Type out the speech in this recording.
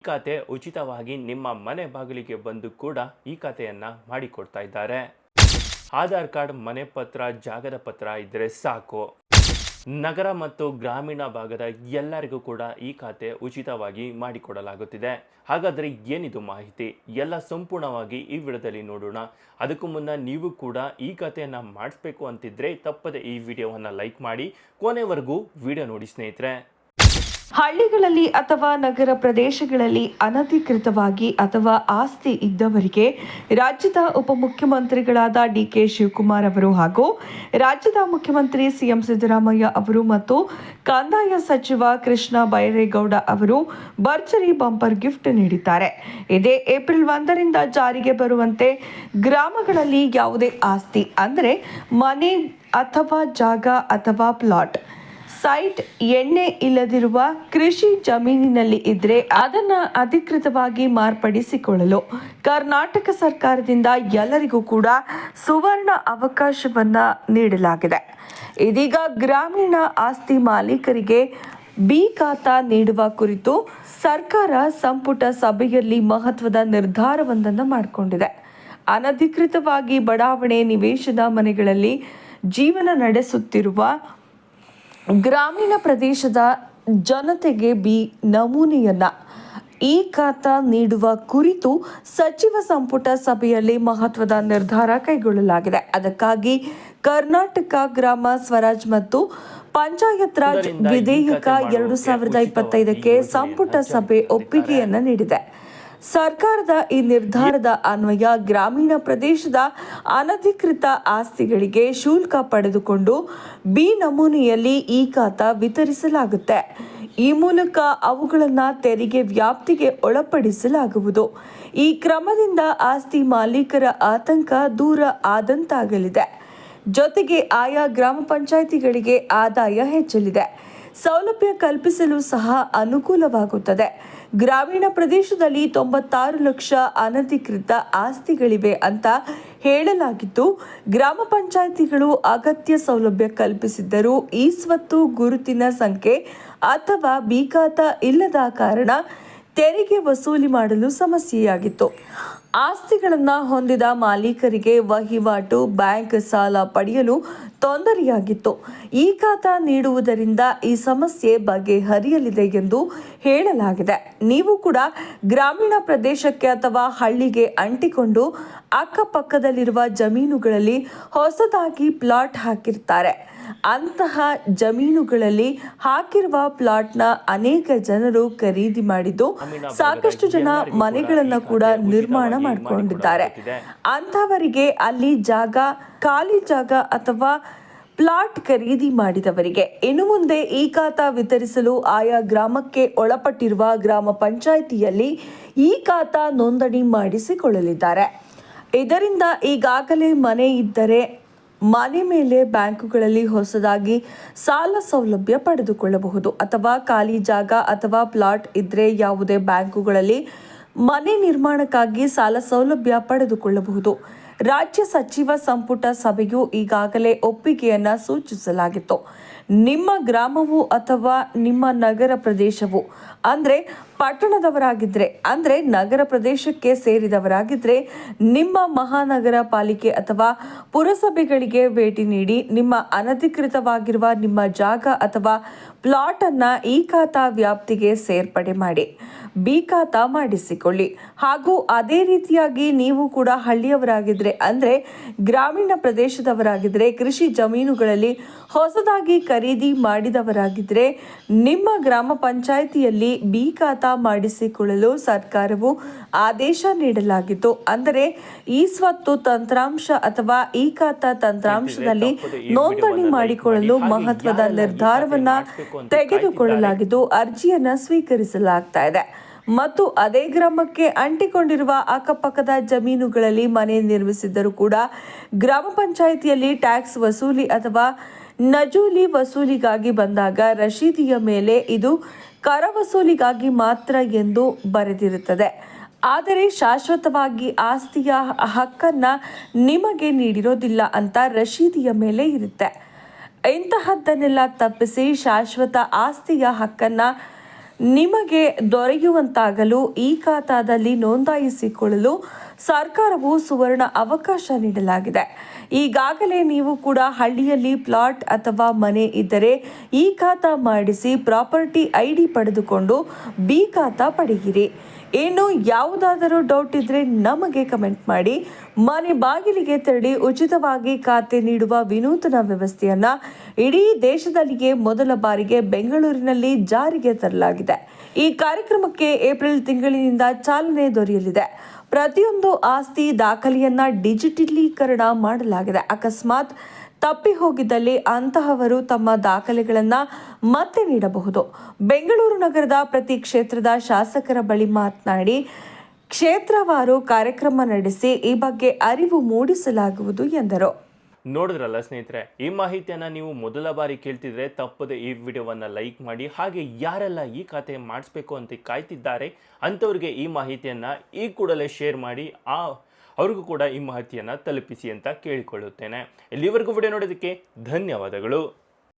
ಖಾತೆ ಉಚಿತವಾಗಿ ನಿಮ್ಮ ಮನೆ ಬಾಗಿಲಿಗೆ ಬಂದು ಕೂಡ ಈ ಖಾತೆಯನ್ನ ಮಾಡಿಕೊಡ್ತಾ ಇದ್ದಾರೆ. ಆಧಾರ್ ಕಾರ್ಡ್, ಮನೆ ಪತ್ರ, ಜಾಗದ ಪತ್ರ ಇದ್ರೆ ಸಾಕು. ನಗರ ಮತ್ತು ಗ್ರಾಮೀಣ ಭಾಗದ ಎಲ್ಲರಿಗೂ ಕೂಡ ಈ ಖಾತೆ ಉಚಿತವಾಗಿ ಮಾಡಿಕೊಡಲಾಗುತ್ತಿದೆ. ಹಾಗಾದರೆ ಏನಿದು ಮಾಹಿತಿ ಎಲ್ಲ ಸಂಪೂರ್ಣವಾಗಿ ಈ ವಿಡಿಯೋದಲ್ಲಿ ನೋಡೋಣ. ಅದಕ್ಕೂ ಮುನ್ನ ನೀವು ಕೂಡ ಈ ಖಾತೆಯನ್ನು ಮಾಡಿಸ್ಬೇಕು ಅಂತಿದ್ರೆ ತಪ್ಪದೆ ಈ ವಿಡಿಯೋವನ್ನು ಲೈಕ್ ಮಾಡಿ ಕೊನೆವರೆಗೂ ವಿಡಿಯೋ ನೋಡಿ ಸ್ನೇಹಿತರೆ. ಹಳ್ಳಿಗಳಲ್ಲಿ ಅಥವಾ ನಗರ ಪ್ರದೇಶಗಳಲ್ಲಿ ಅನಧಿಕೃತವಾಗಿ ಅಥವಾ ಆಸ್ತಿ ಇದ್ದವರಿಗೆ ರಾಜ್ಯದ ಉಪಮುಖ್ಯಮಂತ್ರಿಗಳಾದ ಡಿಕೆ ಶಿವಕುಮಾರ್ ಅವರು ಹಾಗೂ ರಾಜ್ಯದ ಮುಖ್ಯಮಂತ್ರಿ ಸಿಎಂ ಸಿದ್ದರಾಮಯ್ಯ ಅವರು ಮತ್ತು ಕಂದಾಯ ಸಚಿವ ಕೃಷ್ಣ ಬೈರೇಗೌಡ ಅವರು ಭರ್ಜರಿ ಬಂಪರ್ ಗಿಫ್ಟ್ ನೀಡಿದ್ದಾರೆ. ಇದೇ ಏಪ್ರಿಲ್ 1ರಿಂದ ಜಾರಿಗೆ ಬರುವಂತೆ ಗ್ರಾಮಗಳಲ್ಲಿ ಯಾವುದೇ ಆಸ್ತಿ ಅಂದರೆ ಮನೆ ಅಥವಾ ಜಾಗ ಅಥವಾ ಪ್ಲಾಟ್, ಸೈಟ್, ಎಣ್ಣೆ ಇಲ್ಲದಿರುವ ಕೃಷಿ ಜಮೀನಿನಲ್ಲಿ ಇದ್ರೆ ಅದನ್ನ ಅಧಿಕೃತವಾಗಿ ಮಾರ್ಪಡಿಸಿಕೊಳ್ಳಲು ಕರ್ನಾಟಕ ಸರ್ಕಾರದಿಂದ ಎಲ್ಲರಿಗೂ ಕೂಡ ಸುವರ್ಣ ಅವಕಾಶವನ್ನ ನೀಡಲಾಗಿದೆ. ಇದೀಗ ಗ್ರಾಮೀಣ ಆಸ್ತಿ ಮಾಲೀಕರಿಗೆ ಬಿ ಖಾತಾ ನೀಡುವ ಕುರಿತು ಸರ್ಕಾರ ಸಂಪುಟ ಸಭೆಯಲ್ಲಿ ಮಹತ್ವದ ನಿರ್ಧಾರವೊಂದನ್ನು ಮಾಡಿಕೊಂಡಿದೆ. ಅನಧಿಕೃತವಾಗಿ ಬಡಾವಣೆ ನಿವೇಶನ ಮನೆಗಳಲ್ಲಿ ಜೀವನ ನಡೆಸುತ್ತಿರುವ ಗ್ರಾಮೀಣ ಪ್ರದೇಶದ ಜನತೆಗೆ ಬಿ ನಮೂನೆಯನ್ನ ಈ ಖಾತಾ ನೀಡುವ ಕುರಿತು ಸಚಿವ ಸಂಪುಟ ಸಭೆಯಲ್ಲಿ ಮಹತ್ವದ ನಿರ್ಧಾರ ಕೈಗೊಳ್ಳಲಾಗಿದೆ. ಅದಕ್ಕಾಗಿ ಕರ್ನಾಟಕ ಗ್ರಾಮ ಸ್ವರಾಜ್ ಮತ್ತು ಪಂಚಾಯತ್ ರಾಜ್ ವಿಧೇಯಕ 2025ಕ್ಕೆ ಸಂಪುಟ ಸಭೆ ಒಪ್ಪಿಗೆಯನ್ನ ನೀಡಿದೆ. ಸರ್ಕಾರದ ಈ ನಿರ್ಧಾರದ ಅನ್ವಯ ಗ್ರಾಮೀಣ ಪ್ರದೇಶದ ಅನಧಿಕೃತ ಆಸ್ತಿಗಳಿಗೆ ಶುಲ್ಕ ಪಡೆದುಕೊಂಡು ಬಿ ನಮೂನೆಯಲ್ಲಿ ಈ ಖಾತಾ ವಿತರಿಸಲಾಗುತ್ತೆ. ಈ ಮೂಲಕ ಅವುಗಳನ್ನು ತೆರಿಗೆ ವ್ಯಾಪ್ತಿಗೆ ಒಳಪಡಿಸಲಾಗುವುದು. ಈ ಕ್ರಮದಿಂದ ಆಸ್ತಿ ಮಾಲೀಕರ ಆತಂಕ ದೂರ ಆದಂತಾಗಲಿದೆ. ಜೊತೆಗೆ ಆಯಾ ಗ್ರಾಮ ಪಂಚಾಯಿತಿಗಳಿಗೆ ಆದಾಯ ಹೆಚ್ಚಲಿದೆ. ಸೌಲಭ್ಯ ಕಲ್ಪಿಸಲು ಸಹ ಅನುಕೂಲವಾಗುತ್ತದೆ. ಗ್ರಾಮೀಣ ಪ್ರದೇಶದಲ್ಲಿ 96 ಲಕ್ಷ ಅನಧಿಕೃತ ಆಸ್ತಿಗಳಿವೆ ಅಂತ ಹೇಳಲಾಗಿದ್ದು, ಗ್ರಾಮ ಪಂಚಾಯಿತಿಗಳು ಅಗತ್ಯ ಸೌಲಭ್ಯ ಕಲ್ಪಿಸಿದ್ದರೂ ಈ ಸ್ವತ್ತು ಗುರುತಿನ ಸಂಖ್ಯೆ ಅಥವಾ ಬಿ ಖಾತಾ ಇಲ್ಲದ ಕಾರಣ ತೆರಿಗೆ ವಸೂಲಿ ಮಾಡಲು ಸಮಸ್ಯೆಯಾಗಿತ್ತು. ಆಸ್ತಿಗಳನ್ನು ಹೊಂದಿದ ಮಾಲೀಕರಿಗೆ ವಹಿವಾಟು, ಬ್ಯಾಂಕ್ ಸಾಲ ಪಡೆಯಲು ತೊಂದರೆಯಾಗಿತ್ತು. ಈ ಖಾತಾ ನೀಡುವುದರಿಂದ ಈ ಸಮಸ್ಯೆ ಬಗೆಹರಿಯಲಿದೆ ಎಂದು ಹೇಳಲಾಗಿದೆ. ನೀವು ಕೂಡ ಗ್ರಾಮೀಣ ಪ್ರದೇಶಕ್ಕೆ ಅಥವಾ ಹಳ್ಳಿಗೆ ಅಂಟಿಕೊಂಡು ಅಕ್ಕಪಕ್ಕದಲ್ಲಿರುವ ಜಮೀನುಗಳಲ್ಲಿ ಹೊಸದಾಗಿ ಪ್ಲಾಟ್ ಹಾಕಿರ್ತಾರೆ. ಅಂತಹ ಜಮೀನುಗಳಲ್ಲಿ ಹಾಕಿರುವ ಪ್ಲಾಟ್ನ ಅನೇಕ ಜನರು ಖರೀದಿ ಮಾಡಿದ್ದು, ಸಾಕಷ್ಟು ಜನ ಮನೆಗಳನ್ನು ಕೂಡ ನಿರ್ಮಾಣ ಮಾಡಿಕೊಂಡಿದ್ದಾರೆ. ಅಂಥವರಿಗೆ ಅಲ್ಲಿ ಖಾಲಿ ಜಾಗ ಅಥವಾ ಪ್ಲಾಟ್ ಖರೀದಿ ಮಾಡಿದವರಿಗೆ ಇನ್ನು ಮುಂದೆ ಈ ಖಾತಾ ವಿತರಿಸಲು ಆಯಾ ಗ್ರಾಮಕ್ಕೆ ಒಳಪಟ್ಟಿರುವ ಗ್ರಾಮ ಪಂಚಾಯಿತಿಯಲ್ಲಿ ಈ ಖಾತಾ ನೋಂದಣಿ ಮಾಡಿಸಿಕೊಳ್ಳಲಿದ್ದಾರೆ. ಇದರಿಂದ ಈಗಾಗಲೇ ಮನೆ ಇದ್ದರೆ ಮನೆ ಮೇಲೆ ಬ್ಯಾಂಕುಗಳಲ್ಲಿ ಹೊಸದಾಗಿ ಸಾಲ ಸೌಲಭ್ಯ ಪಡೆದುಕೊಳ್ಳಬಹುದು. ಅಥವಾ ಖಾಲಿ ಜಾಗ ಅಥವಾ ಪ್ಲಾಟ್ ಇದ್ರೆ ಯಾವುದೇ ಬ್ಯಾಂಕುಗಳಲ್ಲಿ ಮನೆ ನಿರ್ಮಾಣಕ್ಕಾಗಿ ಸಾಲ ಸೌಲಭ್ಯ ಪಡೆದುಕೊಳ್ಳಬಹುದು. ರಾಜ್ಯ ಸಚಿವ ಸಂಪುಟ ಸಭೆಯು ಈಗಾಗಲೇ ಒಪ್ಪಿಗೆಯನ್ನ ಸೂಚಿಸಲಾಗಿತ್ತು. ನಿಮ್ಮ ಗ್ರಾಮವು ಅಥವಾ ನಿಮ್ಮ ನಗರ ಪ್ರದೇಶವು ಅಂದರೆ ಪಟ್ಟಣದವರಾಗಿದ್ದರೆ, ಅಂದರೆ ನಗರ ಪ್ರದೇಶಕ್ಕೆ ಸೇರಿದವರಾಗಿದ್ದರೆ, ನಿಮ್ಮ ಮಹಾನಗರ ಪಾಲಿಕೆ ಅಥವಾ ಪುರಸಭೆಗಳಿಗೆ ಭೇಟಿ ನೀಡಿ ನಿಮ್ಮ ಅನಧಿಕೃತವಾಗಿರುವ ನಿಮ್ಮ ಜಾಗ ಅಥವಾ ಪ್ಲಾಟ್ ಅನ್ನ ಈ ಖಾತಾ ವ್ಯಾಪ್ತಿಗೆ ಸೇರ್ಪಡೆ ಮಾಡಿ ಬಿ ಖಾತಾ ಮಾಡಿಸಿಕೊಳ್ಳಿ. ಹಾಗೂ ಅದೇ ರೀತಿಯಾಗಿ ನೀವು ಕೂಡ ಹಳ್ಳಿಯವರಾಗಿದ್ದರೆ, ಅಂದರೆ ಗ್ರಾಮೀಣ ಪ್ರದೇಶದವರಾಗಿದ್ದರೆ, ಕೃಷಿ ಜಮೀನುಗಳಲ್ಲಿ ಹೊಸದಾಗಿ ಖರೀದಿ ಮಾಡಿದವರಾಗಿದ್ದರೆ ನಿಮ್ಮ ಗ್ರಾಮ ಪಂಚಾಯಿತಿಯಲ್ಲಿ ಬಿ ಖಾತಾ ಮಾಡಿಸಿಕೊಳ್ಳಲು ಸರ್ಕಾರವು ಆದೇಶ ನೀಡಲಾಗಿತ್ತು. ಅಂದರೆ ಈ ಸ್ವತ್ತು ತಂತ್ರಾಂಶ ಅಥವಾ ಈ ಖಾತಾ ತಂತ್ರಾಂಶದಲ್ಲಿ ನೋಂದಣಿ ಮಾಡಿಕೊಳ್ಳಲು ಮಹತ್ವದ ನಿರ್ಧಾರವನ್ನ ತೆಗೆದುಕೊಳ್ಳಲಾಗಿದ್ದು, ಅರ್ಜಿಯನ್ನ ಸ್ವೀಕರಿಸಲಾಗ್ತಾ ಇದೆ. ಮತ್ತು ಅದೇ ಗ್ರಾಮಕ್ಕೆ ಅಂಟಿಕೊಂಡಿರುವ ಅಕ್ಕಪಕ್ಕದ ಜಮೀನುಗಳಲ್ಲಿ ಮನೆ ನಿರ್ಮಿಸಿದ್ದರೂ ಕೂಡ ಗ್ರಾಮ ಪಂಚಾಯಿತಿಯಲ್ಲಿ ಟ್ಯಾಕ್ಸ್ ವಸೂಲಿ ಅಥವಾ ನಜೂಲಿ ವಸೂಲಿಗಾಗಿ ಬಂದಾಗ ರಶೀದಿಯ ಮೇಲೆ ಇದು ಕರ ವಸೂಲಿಗಾಗಿ ಮಾತ್ರ ಎಂದು ಬರೆದಿರುತ್ತದೆ. ಆದರೆ ಶಾಶ್ವತವಾಗಿ ಆಸ್ತಿಯ ಹಕ್ಕನ್ನ ನಿಮಗೆ ನೀಡಿರೋದಿಲ್ಲ ಅಂತ ರಶೀದಿಯ ಮೇಲೆ ಇರುತ್ತೆ. ಇಂತಹದ್ದನ್ನೆಲ್ಲ ತಪ್ಪಿಸಿ ಶಾಶ್ವತ ಆಸ್ತಿಯ ಹಕ್ಕನ್ನ ನಿಮಗೆ ದೊರೆಯುವಂತಾಗಲು ಈ ಖಾತಾದಲ್ಲಿ ನೋಂದಾಯಿಸಿಕೊಳ್ಳಲು ಸರ್ಕಾರವು ಸುವರ್ಣ ಅವಕಾಶ ನೀಡಲಾಗಿದೆ. ಈಗಾಗಲೇ ನೀವು ಕೂಡ ಹಳ್ಳಿಯಲ್ಲಿ ಪ್ಲಾಟ್ ಅಥವಾ ಮನೆ ಇದ್ದರೆ ಈ ಖಾತಾ ಮಾಡಿಸಿ ಪ್ರಾಪರ್ಟಿ ID ಪಡೆದುಕೊಂಡು ಬಿ ಖಾತಾ ಪಡೆಯಿರಿ. ಇನ್ನು ಯಾವುದಾದರೂ ಡೌಟ್ ಇದ್ರೆ ನಮಗೆ ಕಮೆಂಟ್ ಮಾಡಿ. ಮನೆ ಬಾಗಿಲಿಗೆ ತೆರಳಿ ಉಚಿತವಾಗಿ ಖಾತೆ ನೀಡುವ ವಿನೂತನ ವ್ಯವಸ್ಥೆಯನ್ನ ಇಡೀ ದೇಶದಲ್ಲಿಯೇ ಮೊದಲ ಬಾರಿಗೆ ಬೆಂಗಳೂರಿನಲ್ಲಿ ಜಾರಿಗೆ ತರಲಾಗಿದೆ. ಈ ಕಾರ್ಯಕ್ರಮಕ್ಕೆ ಏಪ್ರಿಲ್ ತಿಂಗಳಿನಿಂದ ಚಾಲನೆ ದೊರೆಯಲಿದೆ. ಪ್ರತಿಯೊಂದು ಆಸ್ತಿ ದಾಖಲೆಯನ್ನ ಡಿಜಿಟಲೀಕರಣ ಮಾಡಲಾಗಿದೆ. ಅಕಸ್ಮಾತ್ ತಪ್ಪಿ ಹೋಗಿದ್ದಲ್ಲಿ ಅಂತಹವರು ತಮ್ಮ ದಾಖಲೆಗಳನ್ನ ಮತ್ತೆ ನೀಡಬಹುದು. ಬೆಂಗಳೂರು ನಗರದ ಪ್ರತಿ ಕ್ಷೇತ್ರದ ಶಾಸಕರ ಬಳಿ ಮಾತನಾಡಿ ಕ್ಷೇತ್ರವಾರು ಕಾರ್ಯಕ್ರಮ ನಡೆಸಿ ಈ ಬಗ್ಗೆ ಅರಿವು ಮೂಡಿಸಲಾಗುವುದು ಎಂದರು. ನೋಡಿದ್ರಲ್ಲ ಸ್ನೇಹಿತರೆ, ಈ ಮಾಹಿತಿಯನ್ನು ನೀವು ಮೊದಲ ಬಾರಿ ಕೇಳ್ತಿದ್ರೆ ತಪ್ಪದೆ ಈ ವಿಡಿಯೋವನ್ನು ಲೈಕ್ ಮಾಡಿ. ಹಾಗೆ ಯಾರೆಲ್ಲ ಈ ಖಾತೆ ಮಾಡಿಸ್ಬೇಕು ಅಂತ ಕಾಯ್ತಿದ್ದಾರೆ ಅಂಥವ್ರಿಗೆ ಈ ಮಾಹಿತಿಯನ್ನು ಈ ಕೂಡಲೇ ಶೇರ್ ಮಾಡಿ, ಅವ್ರಿಗೂ ಕೂಡ ಈ ಮಾಹಿತಿಯನ್ನು ತಲುಪಿಸಿ ಅಂತ ಕೇಳಿಕೊಳ್ಳುತ್ತೇನೆ. ಇಲ್ಲಿವರೆಗೂ ವಿಡಿಯೋ ನೋಡೋದಕ್ಕೆ ಧನ್ಯವಾದಗಳು.